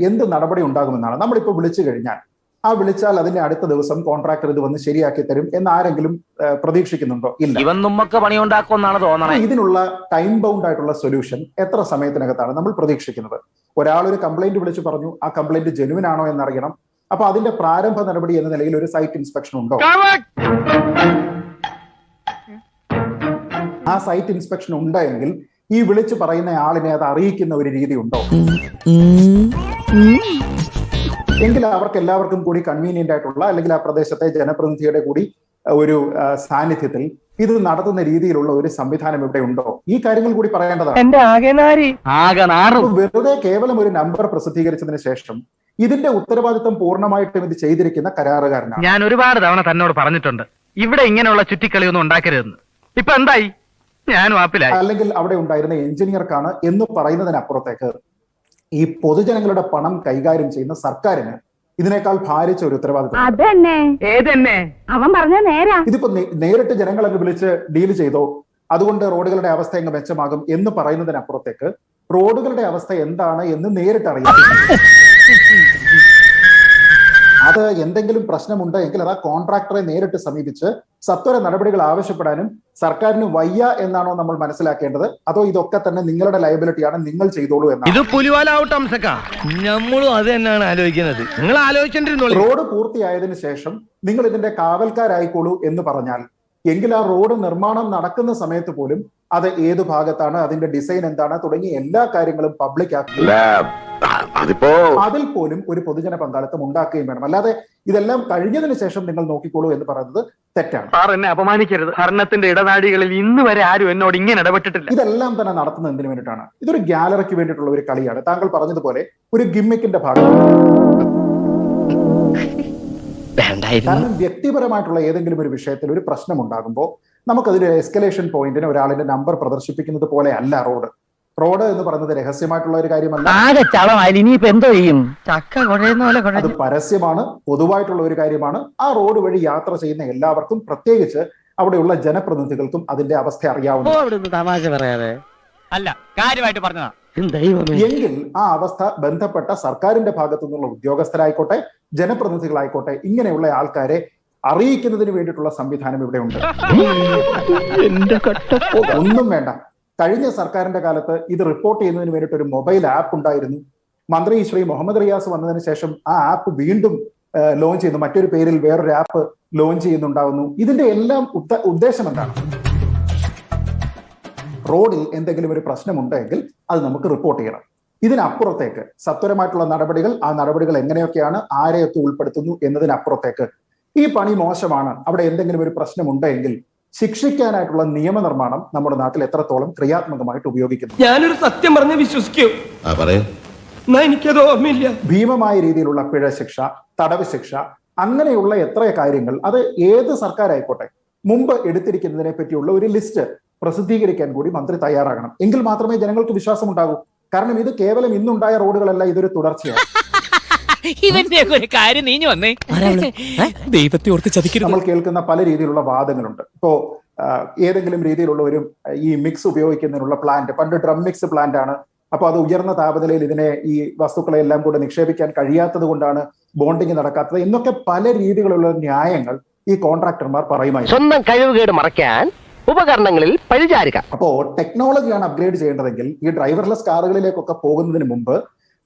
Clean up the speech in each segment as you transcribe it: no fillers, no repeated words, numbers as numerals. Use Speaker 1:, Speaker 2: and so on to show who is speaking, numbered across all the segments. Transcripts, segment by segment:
Speaker 1: എന്ത് നടപടി ഉണ്ടാകുമെന്നാണ്. നമ്മളിപ്പോൾ വിളിച്ചു കഴിഞ്ഞാൽ വിളിച്ചാൽ അതിന്റെ അടുത്ത ദിവസം കോൺട്രാക്ടർ ഇത് വന്ന് ശരിയാക്കി തരും എന്ന് ആരെങ്കിലും പ്രതീക്ഷിക്കുന്നുണ്ടോ? ഇല്ല.
Speaker 2: ഇവൻ നമ്മക്ക് പണിയുണ്ടാക്കുമെന്നാണ് തോന്നണത്.
Speaker 1: ഇതിനുള്ള ടൈം ബൗണ്ട് ആയിട്ടുള്ള സൊല്യൂഷൻ എത്ര സമയത്തിനകത്താണ് നമ്മൾ പ്രതീക്ഷിക്കുന്നത്? ഒരാളൊരു കംപ്ലൈന്റ് വിളിച്ചു പറഞ്ഞു, ആ കംപ്ലൈന്റ് ജെനുവിൻ ആണോ എന്നറിയണം. അപ്പൊ അതിന്റെ പ്രാരംഭ നടപടി എന്ന നിലയിൽ ഒരു സൈറ്റ് ഇൻസ്പെക്ഷൻ ഉണ്ടോ? ആ സൈറ്റ് ഇൻസ്പെക്ഷൻ ഉണ്ടെങ്കിൽ ഈ വിളിച്ചു പറയുന്ന ആളിനെ അത് അറിയിക്കുന്ന ഒരു രീതി ഉണ്ടോ? എങ്കിൽ അവർക്ക് എല്ലാവർക്കും കൂടി കൺവീനിയന്റ് ആയിട്ടുള്ള, അല്ലെങ്കിൽ ആ പ്രദേശത്തെ ജനപ്രതിനിധിയുടെ കൂടി ഒരു സാന്നിധ്യത്തിൽ ഇത് നടത്തുന്ന രീതിയിലുള്ള ഒരു സംവിധാനം ഇവിടെ ഉണ്ടോ? ഈ കാര്യങ്ങൾ കൂടി പറയേണ്ടതാണ്. വെറുതെ കേവലം ഒരു നമ്പർ പ്രസിദ്ധീകരിച്ചതിന് ശേഷം ഇതിന്റെ ഉത്തരവാദിത്വം പൂർണ്ണമായിട്ടും ഇത് ചെയ്തിരിക്കുന്ന കരാറുകാരനാണ്.
Speaker 2: ഞാൻ ഒരുപാട് തവണ തന്നോട് പറഞ്ഞിട്ടുണ്ട്, ഇവിടെ ഇങ്ങനെയുള്ള ചുറ്റിക്കളിയൊന്നും ഉണ്ടാക്കരുതെന്ന്. ഇപ്പൊ എന്തായി? ഞാനും ആപ്പിലായി.
Speaker 1: അല്ലെങ്കിൽ അവിടെ ഉണ്ടായിരുന്ന എഞ്ചിനീയർക്കാണ് എന്ന് പറയുന്നതിനപ്പുറത്തേക്ക് ഈ പൊതുജനങ്ങളുടെ പണം കൈകാര്യം ചെയ്യുന്ന സർക്കാരിന് ഇതിനേക്കാൾ ഭാരിച്ച ഒരു ഉത്തരവാദിത്വം. ഇതിപ്പോ നേരിട്ട് ജനങ്ങളെ വിളിച്ച് ഡീൽ ചെയ്തോ, അതുകൊണ്ട് റോഡുകളുടെ അവസ്ഥ എങ്ങ് മെച്ചമാകും എന്ന് പറയുന്നതിനപ്പുറത്തേക്ക് റോഡുകളുടെ അവസ്ഥ എന്താണ് എന്ന് നേരിട്ട് അറിയാം. അത് എന്തെങ്കിലും പ്രശ്നമുണ്ട് എങ്കിൽ അത് ആ കോൺട്രാക്ടറെ നേരിട്ട് സമീപിച്ച് സത്വര നടപടികൾ ആവശ്യപ്പെടാനും സർക്കാരിന് വയ്യ എന്നാണോ നമ്മൾ മനസ്സിലാക്കേണ്ടത്? അതോ ഇതൊക്കെ തന്നെ നിങ്ങളുടെ ലയബിലിറ്റിയാണ്, നിങ്ങൾ ചെയ്തോളൂ എന്നാണ്?
Speaker 3: ഇത് നമ്മളും അത് തന്നെയാണ് ആലോചിക്കുന്നത്. നിങ്ങൾ ആലോചിച്ചിരുന്നോളൂ.
Speaker 1: റോഡ് പൂർത്തിയായതിനു ശേഷം നിങ്ങൾ ഇതിന്റെ കാവൽക്കാരായിക്കോളൂ എന്ന് പറഞ്ഞാൽ, എങ്കിൽ ആ റോഡ് നിർമ്മാണം നടക്കുന്ന സമയത്ത് പോലും അത് ഏത് ഭാഗത്താണ്, അതിന്റെ ഡിസൈൻ എന്താണ് തുടങ്ങിയ എല്ലാ കാര്യങ്ങളും പബ്ലിക് ആക്കി അതിൽ പോലും ഒരു പൊതുജന പങ്കാളിത്തം ഉണ്ടാക്കുകയും വേണം. അല്ലാതെ ഇതെല്ലാം കഴിഞ്ഞതിന് ശേഷം നിങ്ങൾ നോക്കിക്കോളൂ എന്ന് പറയുന്നത് തെറ്റാണ്.
Speaker 2: എന്നെ അപമാനിക്കരുത്. ഭരണത്തിന്റെ ഇടനാഴികളിൽ ഇന്ന് വരെ ആരും എന്നോട് ഇങ്ങനെ ഇടപെട്ടിട്ടില്ല.
Speaker 1: ഇതെല്ലാം തന്നെ നടത്തുന്നത് എന്തിനു വേണ്ടിയിട്ടാണ്? ഇതൊരു ഗാലറിക്ക് വേണ്ടിയിട്ടുള്ള ഒരു കളിയാണ്. താങ്കൾ പറഞ്ഞതുപോലെ ഒരു ഗിമ്മിക്കിന്റെ ഭാഗമാണ്. കാരണം വ്യക്തിപരമായിട്ടുള്ള ഏതെങ്കിലും ഒരു വിഷയത്തിൽ ഒരു പ്രശ്നം ഉണ്ടാകുമ്പോൾ നമുക്കതിന് എസ്കലേഷൻ പോയിന്റിന് ഒരാളിന്റെ നമ്പർ പ്രദർശിപ്പിക്കുന്നത് പോലെ അല്ല റോഡ്. റോഡ് എന്ന് പറയുന്നത് രഹസ്യമായിട്ടുള്ള ഒരു കാര്യമല്ല. അത് പരസ്യമാണ്, പൊതുവായിട്ടുള്ള ഒരു കാര്യമാണ്. ആ റോഡ് വഴി യാത്ര ചെയ്യുന്ന എല്ലാവർക്കും, പ്രത്യേകിച്ച് അവിടെയുള്ള ജനപ്രതിനിധികൾക്കും അതിന്റെ അവസ്ഥ അറിയാവുന്നതാണ്. എങ്കിൽ ആ അവസ്ഥ ബന്ധപ്പെട്ട സർക്കാരിന്റെ ഭാഗത്തു നിന്നുള്ള ഉദ്യോഗസ്ഥരായിക്കോട്ടെ, ജനപ്രതിനിധികളായിക്കോട്ടെ, ഇങ്ങനെയുള്ള ആൾക്കാരെ അറിയിക്കുന്നതിന് വേണ്ടിയിട്ടുള്ള സംവിധാനം ഇവിടെ ഉണ്ട്. ഒന്നും വേണ്ട. കഴിഞ്ഞ സർക്കാരിന്റെ കാലത്ത് ഇത് റിപ്പോർട്ട് ചെയ്യുന്നതിന് വേണ്ടിയിട്ട് ഒരു മൊബൈൽ ആപ്പ് ഉണ്ടായിരുന്നു. മന്ത്രി ശ്രീ മുഹമ്മദ് റിയാസ് വന്നതിന് ശേഷം ആ ആപ്പ് വീണ്ടും ലോഞ്ച് ചെയ്യുന്നു, മറ്റൊരു പേരിൽ വേറൊരു ആപ്പ് ലോഞ്ച് ചെയ്യുന്നുണ്ടാവുന്നു. ഇതിന്റെ എല്ലാം ഉദ്ദേശം എന്താണ്? റോഡിൽ എന്തെങ്കിലും ഒരു പ്രശ്നമുണ്ടെങ്കിൽ അത് നമുക്ക് റിപ്പോർട്ട് ചെയ്യണം. ഇതിനപ്പുറത്തേക്ക് സത്വരമായിട്ടുള്ള നടപടികൾ, ആ നടപടികൾ എങ്ങനെയൊക്കെയാണ്, ആരെയൊക്കെ ഉൾപ്പെടുത്തുന്നു എന്നതിനപ്പുറത്തേക്ക് ഈ പണി മോശമാണ്, അവിടെ എന്തെങ്കിലും ഒരു പ്രശ്നമുണ്ടെങ്കിൽ ശിക്ഷിക്കാനായിട്ടുള്ള നിയമനിർമ്മാണം നമ്മുടെ നാട്ടിൽ എത്രത്തോളം ക്രിയാത്മകമായിട്ട് ഉപയോഗിക്കുന്നു?
Speaker 3: ഞാനൊരു സത്യം പറഞ്ഞ് വിശ്വസിക്കൂ. എനിക്കത് ഓർമ്മയില്ല.
Speaker 1: ഭീമമായ രീതിയിലുള്ള പിഴ ശിക്ഷ, തടവ് ശിക്ഷ, അങ്ങനെയുള്ള എത്ര കാര്യങ്ങൾ, അത് ഏത് സർക്കാരായിക്കോട്ടെ മുമ്പ് എടുത്തിരിക്കുന്നതിനെ പറ്റിയുള്ള ഒരു ലിസ്റ്റ് പ്രസിദ്ധീകരിക്കാൻ കൂടി മന്ത്രി തയ്യാറാകണം. എങ്കിൽ മാത്രമേ ജനങ്ങൾക്ക് വിശ്വാസം ഉണ്ടാകൂ. കാരണം ഇത് കേവലം ഇന്നുണ്ടായ റോഡുകളല്ല, ഇതൊരു തുടർച്ചയാണ്. നമ്മൾ കേൾക്കുന്ന പല രീതിയിലുള്ള വാദങ്ങളുണ്ട്. ഇപ്പോ ഏതെങ്കിലും രീതിയിലുള്ള ഒരു ഈ മിക്സ് ഉപയോഗിക്കുന്നതിനുള്ള പ്ലാന്റ്, പണ്ട് ഡ്രം മിക്സ് പ്ലാന്റ് ആണ്, അപ്പൊ അത് ഉയർന്ന താപനിലയിൽ ഇതിനെ ഈ വസ്തുക്കളെ എല്ലാം കൂടെ നിക്ഷേപിക്കാൻ കഴിയാത്തത് കൊണ്ടാണ് ബോണ്ടിങ് നടക്കാത്തത് എന്നൊക്കെ പല രീതിയിലുള്ള ന്യായങ്ങൾ ഈ കോൺട്രാക്ടർമാർ പറയുമായി.
Speaker 2: സ്വന്തം കഴിവുകേട് മറയ്ക്കാൻ ഉപകരണങ്ങളിൽ പരിചാരിക.
Speaker 1: അപ്പോ ടെക്നോളജിയാണ് അപ്ഗ്രേഡ് ചെയ്യേണ്ടതെങ്കിൽ ഈ ഡ്രൈവർലെസ് കാറുകളിലേക്കൊക്കെ പോകുന്നതിന് മുമ്പ്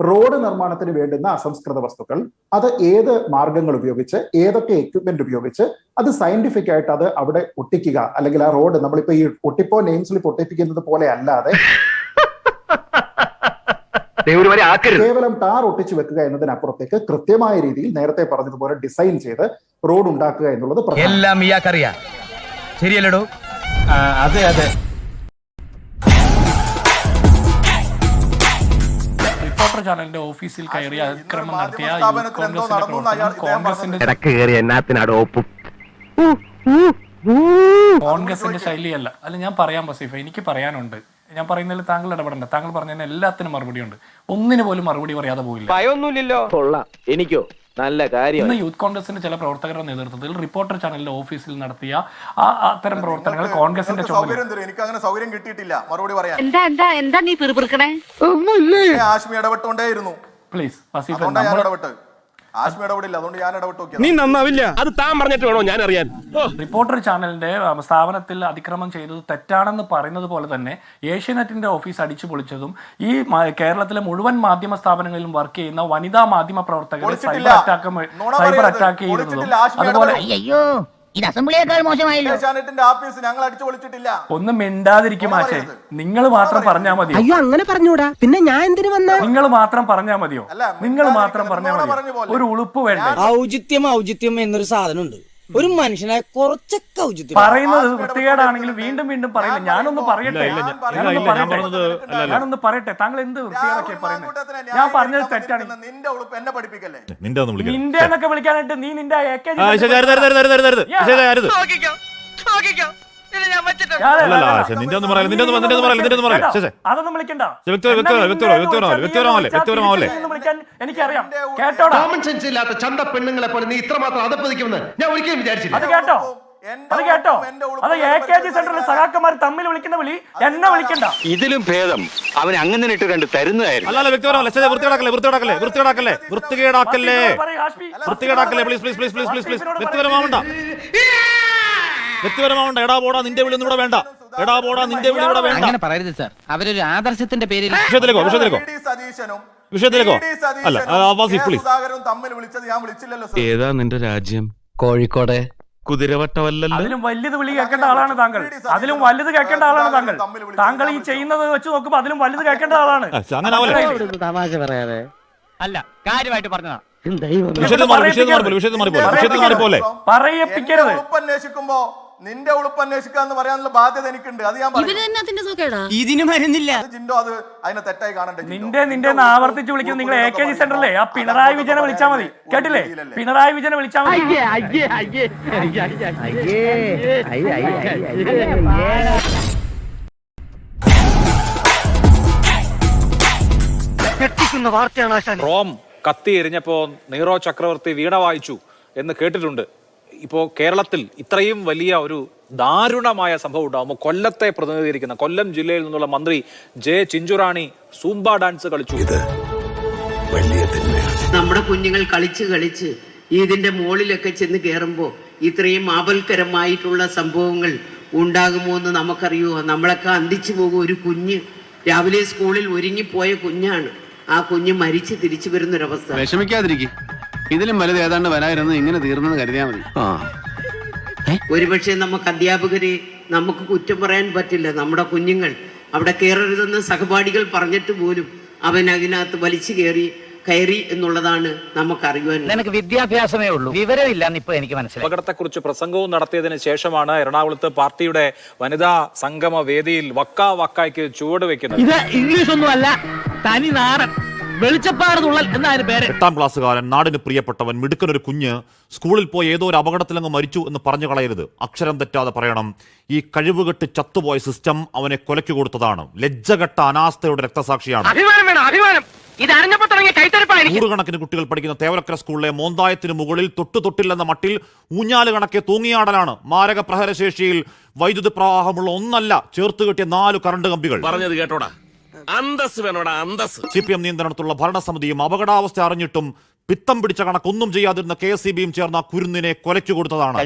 Speaker 1: റോഡ് നിർമ്മാണത്തിന് വേണ്ടുന്ന അസംസ്കൃത വസ്തുക്കൾ അത് ഏത് മാർഗങ്ങൾ ഉപയോഗിച്ച്, ഏതൊക്കെ എക്യുപ്മെന്റ് ഉപയോഗിച്ച് അത് സയന്റിഫിക് ആയിട്ട് അത് അവിടെ ഒട്ടിക്കുക, അല്ലെങ്കിൽ ആ റോഡ് നമ്മളിപ്പോ ഈ ഒട്ടിപ്പോ നെയിം സ്ലിപ്പ് ഒട്ടിപ്പിക്കുന്നത് പോലെ അല്ലാതെ കേവലം ടാർ ഒട്ടിച്ചു വെക്കുക എന്നതിനപ്പുറത്തേക്ക് കൃത്യമായ രീതിയിൽ നേരത്തെ പറഞ്ഞതുപോലെ ഡിസൈൻ ചെയ്ത് റോഡ് ഉണ്ടാക്കുക എന്നുള്ളത്
Speaker 3: എല്ലാം ഇയാൾക്കറിയാം. ശരിയല്ലടോ? അതെ അതെ.
Speaker 4: റിപ്പോർട്ടർ ചാനലിന്റെ ഓഫീസിൽ കയറി അതിക്രമം നടത്തിയ കോൺഗ്രസിന്റെ ശൈലിയല്ല. അല്ല, ഞാൻ പറയാം വസീഫ, എനിക്ക് പറയാനുണ്ട്. ഞാൻ പറയുന്നതിൽ താങ്കൾ ഇടപെടണ്ട. താങ്കൾ പറഞ്ഞതിന് എല്ലാത്തിനും മറുപടി ഉണ്ട്. ഒന്നിനു പോലും മറുപടി പറയാതെ പോയില്ല.
Speaker 2: എനിക്കോ നല്ല കാര്യം.
Speaker 4: ഇന്ന് യൂത്ത് കോൺഗ്രസിന്റെ ചില പ്രവർത്തകരുടെ നേതൃത്വത്തിൽ റിപ്പോർട്ടർ ചാനലിന്റെ ഓഫീസിൽ നടത്തിയ അത്തരം പ്രവർത്തനങ്ങൾ കോൺഗ്രസിന്റെ
Speaker 5: എനിക്ക് അങ്ങനെ സൗകര്യം കിട്ടിയിട്ടില്ല മറുപടി പറയാൻ.
Speaker 6: എന്താ നീ പിറുപിറുക്കണേ?
Speaker 5: ആശ്മി ഇടപെട്ടുകൊണ്ടേയിരുന്നു.
Speaker 4: പ്ലീസ് വസീഫ,
Speaker 5: അതുകൊണ്ടാണ് ഞാൻ
Speaker 4: നമ്മൾ
Speaker 5: ഇടപെട്ട്. ആശ്മി ഇടപെടില്ല, അതുകൊണ്ട് ഞാൻ ഇടപെട്ട്
Speaker 3: നീ നന്നാവില്ല. അത് താൻ പറഞ്ഞിട്ട് വേണോ ഞാൻ അറിയാൻ?
Speaker 4: റിപ്പോർട്ടർ ചാനലിന്റെ സ്ഥാപനത്തിൽ അതിക്രമം ചെയ്തത് തെറ്റാണെന്ന് പറയുന്നത് പോലെ തന്നെ ഏഷ്യാനെറ്റിന്റെ ഓഫീസ് അടിച്ചു പൊളിച്ചതും ഈ കേരളത്തിലെ മുഴുവൻ മാധ്യമ സ്ഥാപനങ്ങളിലും വർക്ക് ചെയ്യുന്ന വനിതാ മാധ്യമ പ്രവർത്തകരെ സൈബർ അറ്റാക്ക് ചെയ്തതും അതുപോലെ
Speaker 6: അയ്യോ ഇത് അസംബ്ലിയേക്കാൾ മോശമായല്ലോ.
Speaker 5: ഏഷ്യാനെറ്റിന്റെ ആഫീസ് ഞങ്ങൾ അടിച്ചു പൊളിച്ചിട്ടില്ല.
Speaker 4: ഒന്നും മിണ്ടാതിരിക്കും ആശേ. നിങ്ങൾ മാത്രം പറഞ്ഞാൽ മതിയോ?
Speaker 6: അയ്യോ അങ്ങനെ പറഞ്ഞൂടാ, പിന്നെ ഞാൻ എന്തിനു വന്ന?
Speaker 4: നിങ്ങൾ മാത്രം പറഞ്ഞാൽ മതിയോ? നിങ്ങൾ മാത്രം പറഞ്ഞാൽ മതിയോ? ഒരു ഉളുപ്പ് വേണ്ടേ?
Speaker 7: ഔചിത്യം എന്നൊരു സാധനമുണ്ട്. ഒരു മനുഷ്യനെ കുറച്ചൊക്കെ ഔചിത്യം
Speaker 4: പറയുന്നത് വൃത്തികേടാണെങ്കിലും വീണ്ടും വീണ്ടും പറയുന്നത്. ഞാനൊന്ന് പറയട്ടെ. താങ്കൾ എന്ത് വൃത്തികേടൊക്കെ പറയുന്നത്? ഞാൻ പറഞ്ഞത് തെറ്റാണ്.
Speaker 5: നിന്റെ ഉളുപ്പ് എന്നെ പഠിപ്പിക്കല്ലേ?
Speaker 4: നിന്റെ എന്നൊക്കെ വിളിക്കാനായിട്ട് നീ നിന്റെ അതൊന്നും വിളിക്കണ്ട. എനിക്കറിയാം. കേട്ടോടാ,
Speaker 3: കോമൺ സെൻസ് ഇല്ലാത്ത ചന്ത പെണ്ണുങ്ങളെ പോലെ നീ ഇത്രമാത്രം അതപ്പതിക്കുമെന്ന് ഞാൻ ഒരിക്കലും വിചാരിച്ചില്ല.
Speaker 4: അത് കേട്ടോ, അത് കേട്ടോ. അത് AKG സെന്ററിലെ സഖാക്കന്മാർ തമ്മിൽ വിളിക്കുന്ന വിളി എന്നെ വിളിക്കണ്ട.
Speaker 8: ഇതിലും ഭേദം അവൻ അങ്ങനെ ഇട്ട് കണ്ട് തരുന്നതായിരുന്നു.
Speaker 7: അങ്ങനെ പറയരുത് സാർ. അവരൊരു ആദർശത്തിന്റെ പേരിൽ
Speaker 5: തമ്മിൽ വിളിച്ചത് ഞാൻ വിളിച്ചില്ലല്ലോ.
Speaker 3: ഏതാ നിന്റെ രാജ്യം?
Speaker 7: കോഴിക്കോട്
Speaker 3: കുതിരവട്ടമല്ലല്ലോ.
Speaker 4: അതിലും വലുത് വിളി കേൾക്കേണ്ട ആളാണ് താങ്കൾ. അതിലും വലുത് കേൾക്കേണ്ട ആളാണ് താങ്കൾ. താങ്കൾ ഈ ചെയ്യുന്നത് വെച്ച് നോക്കുമ്പോ അതിലും വലുത് കേൾക്കേണ്ട ആളാണ്.
Speaker 7: തമാശ പറയാതെ
Speaker 2: അല്ല, കാര്യമായിട്ട് പറഞ്ഞതാ.
Speaker 4: പറയിപ്പിക്കരുത്.
Speaker 5: അന്വേഷിക്കുമ്പോ നിന്റെ ഉളുപ്പ് അന്വേഷിക്കാന്ന് പറയാനുള്ള ബാധ്യത എനിക്കുണ്ട്. അത് ഞാൻ
Speaker 7: ഇതിന് മരുന്നില്ല.
Speaker 5: ജിൻഡോ അത് അതിനെ തെറ്റായി കാണണ്ടേ?
Speaker 4: നിന്റെ ആവർത്തിച്ച് വിളിക്കുന്നത് നിങ്ങൾ AKG സെന്ററിലെ ആ പിണറായി വിജയനെ വിളിച്ചാ മതി. കേട്ടില്ലേ? പിണറായി വിജയനെ വിളിച്ചാ മതി.
Speaker 9: റോം കത്തി എറിഞ്ഞപ്പോ നീറോ ചക്രവർത്തി വീണ വായിച്ചു എന്ന് കേട്ടിട്ടുണ്ട്. ഇപ്പോൾ കേരളത്തിൽ ഇത്രയും വലിയ ഒരു ദാരുണമായ സംഭവം ഉണ്ടാകുമ്പോൾ കൊല്ലത്തെ പ്രതിനിധീകരിക്കുന്ന കൊല്ലം ജില്ലയിൽ നിന്നുള്ള മന്ത്രി ജെ ചിഞ്ചുറാണി സൂംബ ഡാൻസ് കളിച്ചു.
Speaker 10: നമ്മുടെ കുഞ്ഞുങ്ങൾ കളിച്ച് ഇതിന്റെ മുകളിലൊക്കെ ചെന്ന് കയറുമ്പോൾ ഇത്രയും ആപൽക്കരമായിട്ടുള്ള സംഭവങ്ങൾ ഉണ്ടാകുമോ എന്ന് നമുക്കറിയുമോ? നമ്മളൊക്കെ അന്തിച്ചു പോകും. ഒരു കുഞ്ഞ് രാവിലെ സ്കൂളിൽ ഒരുങ്ങിപ്പോയ കുഞ്ഞാണ്. ആ കുഞ്ഞ് മരിച്ച് തിരിച്ചു വരുന്നൊരവസ്ഥ.
Speaker 8: വിഷമിക്കാതിരിക്കും. ഇതിലും വലുത് ഏതാണ്ട് വരായിരുന്നു. ഇങ്ങനെ തീർന്നെന്ന് കരുതിയാൽ മതി.
Speaker 10: ഒരുപക്ഷെ നമുക്ക് അധ്യാപകരെ നമുക്ക് കുറ്റം പറയാൻ പറ്റില്ല. നമ്മുടെ കുഞ്ഞുങ്ങൾ അവിടെ കയറരുതെന്ന് സഹപാഠികൾ പറഞ്ഞിട്ട് പോലും അവൻ അതിനകത്ത് വലിച്ചു കയറി എന്നുള്ളതാണ് നമുക്കറിയുവാൻ.
Speaker 2: നിനക്ക് വിദ്യാഭ്യാസമേ ഉള്ളൂ, വിവരമില്ല ഇപ്പൊ എനിക്ക് മനസ്സിലായി.
Speaker 9: അപകടത്തെക്കുറിച്ച് പ്രസംഗവും നടത്തിയതിനു ശേഷമാണ് എറണാകുളത്ത് പാർട്ടിയുടെ വനിതാ സംഗമ വേദിയിൽ വക്കായ്ക്ക് ചുവട് വെക്കുന്നത്.
Speaker 7: ഇത് ഇംഗ്ലീഷ് ഒന്നും അല്ല, തനി നാടൻ വെളിച്ചപ്പാടുള്ള എന്നാണ് പേര്.
Speaker 11: 8ാം ക്ലാസ്സുകാരൻ, നാടിന് പ്രിയപ്പെട്ടവൻ, മിടുക്കനൊരു കുഞ്ഞ് സ്കൂളിൽ പോയി ഏതോ ഒരു അപകടത്തിലങ്ങ് മരിച്ചു എന്ന് പറഞ്ഞു കളയരുത്. അക്ഷരം തെറ്റാതെ പറയണം. ഈ കഴിവുകെട്ട് ചത്തുപോയ സിസ്റ്റം അവനെ കൊലയ്ക്ക് കൊടുത്തതാണ്. ലജ്ജകെട്ട അനാസ്ഥയുടെ രക്തസാക്ഷിയാണ്.
Speaker 7: അഭിമാനം ഇത് അറിഞ്ഞപ്പോ തുടങ്ങിയ കൈത്തരപ്പാണ്.
Speaker 11: നൂറുകണക്കിന് കുട്ടികൾ പഠിക്കുന്ന തേവലക്കര സ്കൂളിലെ മോന്തായത്തിന് മുകളിൽ തൊട്ടില്ലെന്ന മട്ടിൽ ഊഞ്ഞാല് കണക്കെ തൂങ്ങിയാടലാണ്. മാരക പ്രഹരശേഷിയിൽ വൈദ്യുതി പ്രവാഹമുള്ള ഒന്നല്ല, ചേർത്ത് കെട്ടിയ 4 കറണ്ട് കമ്പികൾ.
Speaker 3: പറഞ്ഞത് കേട്ടോടാ, അന്തസ് വേണോടാ, അന്തസ്.
Speaker 11: CPM നിയന്ത്രണത്തിലുള്ള ഭരണസമിതിയും അപകടാവസ്ഥ അറിഞ്ഞിട്ടും പിത്തം പിടിച്ച കണക്കൊന്നും ചെയ്യാതിരുന്ന KSEBയും ചേർന്ന കുരുന്നിനെ കൊലയ്ക്ക് കൊടുത്തതാണ്.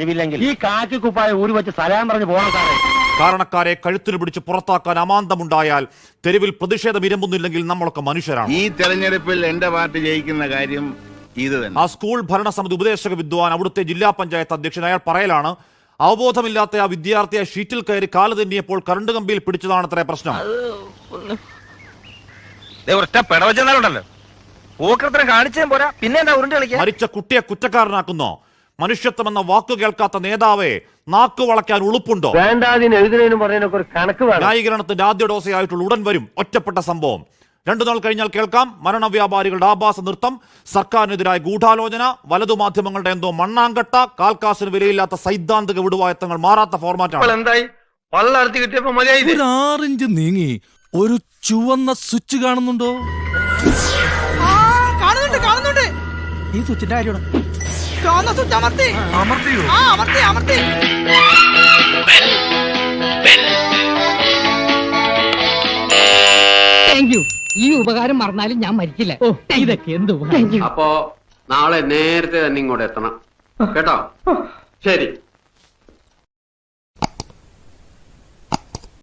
Speaker 7: ഈ കാക്കി കുപ്പായ ഊരി വെച്ച് സലാം പറഞ്ഞു പോകണം സാറേ.
Speaker 11: കാരണക്കാരെ കഴുത്തിന് പിടിച്ച് പുറത്താക്കാൻ അമാന്തമുണ്ടായാൽ തെരുവിൽ പ്രതിഷേധം ഇരമ്പുന്നില്ലെങ്കിൽ നമ്മളൊക്കെ മനുഷ്യരാണ്.
Speaker 8: ഈ തെരഞ്ഞെടുപ്പിൽ എന്റെ പാർട്ടി ജയിക്കുന്ന കാര്യം ഇത് തന്നെ.
Speaker 11: ആ സ്കൂൾ ഭരണസമിതി ഉപദേശക വിദ്വാൻ, അവിടുത്തെ ജില്ലാ പഞ്ചായത്ത് അധ്യക്ഷൻ, അയാൾ പറയലാണ്, അവബോധമില്ലാത്ത ആ വിദ്യാർത്ഥിയെ ഷീറ്റിൽ കയറി കാല് തെന്നിയപ്പോൾ കറണ്ട് കമ്പിയിൽ പിടിച്ചതാണ് അത്ര പ്രശ്നം. മരിച്ച കുട്ടിയെ കുറ്റക്കാരനാക്കുന്നോ? മനുഷ്യത്വം എന്ന വാക്ക് കേൾക്കാത്ത നേതാവെ നാക്ക് വളയ്ക്കാൻ ഉളുപ്പുണ്ടോ? ന്യായീകരണത്തിന്റെ ആദ്യ ഡോസയായിട്ടുള്ള ഉടൻ വരും ഒറ്റപ്പെട്ട സംഭവം. 2 നാൾ കഴിഞ്ഞാൽ കേൾക്കാം. മരണവ്യാപാരികളുടെ ആഭാസ നൃത്തം, സർക്കാരിനെതിരായ ഗൂഢാലോചന, വലതുമാധ്യമങ്ങളുടെ എന്തോ മണ്ണാങ്കട്ട, കാൽക്കാശിന് വിലയില്ലാത്ത സൈദ്ധാന്തിക വിടുവായത്തങ്ങൾ, മാറാത്ത ഫോർമാറ്റാണ്.
Speaker 3: ഒരു 6 ഇഞ്ച് നീങ്ങി ഒരു ചുവന്ന സ്വിച്ച് കാണുന്നുണ്ടോ?
Speaker 7: കാണുന്നുണ്ട്. ഈ സ്വിച്ചിന്റെ കാര്യമാണ്. അമർത്തിയോ? Thank you.
Speaker 6: ഈ ഉപകാരം മറന്നാലും ഞാൻ മരിക്കില്ല. ഇതൊക്കെ എന്ത്
Speaker 8: അപ്പോ നാളെ നേരത്തെ തന്നെ ഇങ്ങോട്ട് എത്തണം കേട്ടോ. ശരി.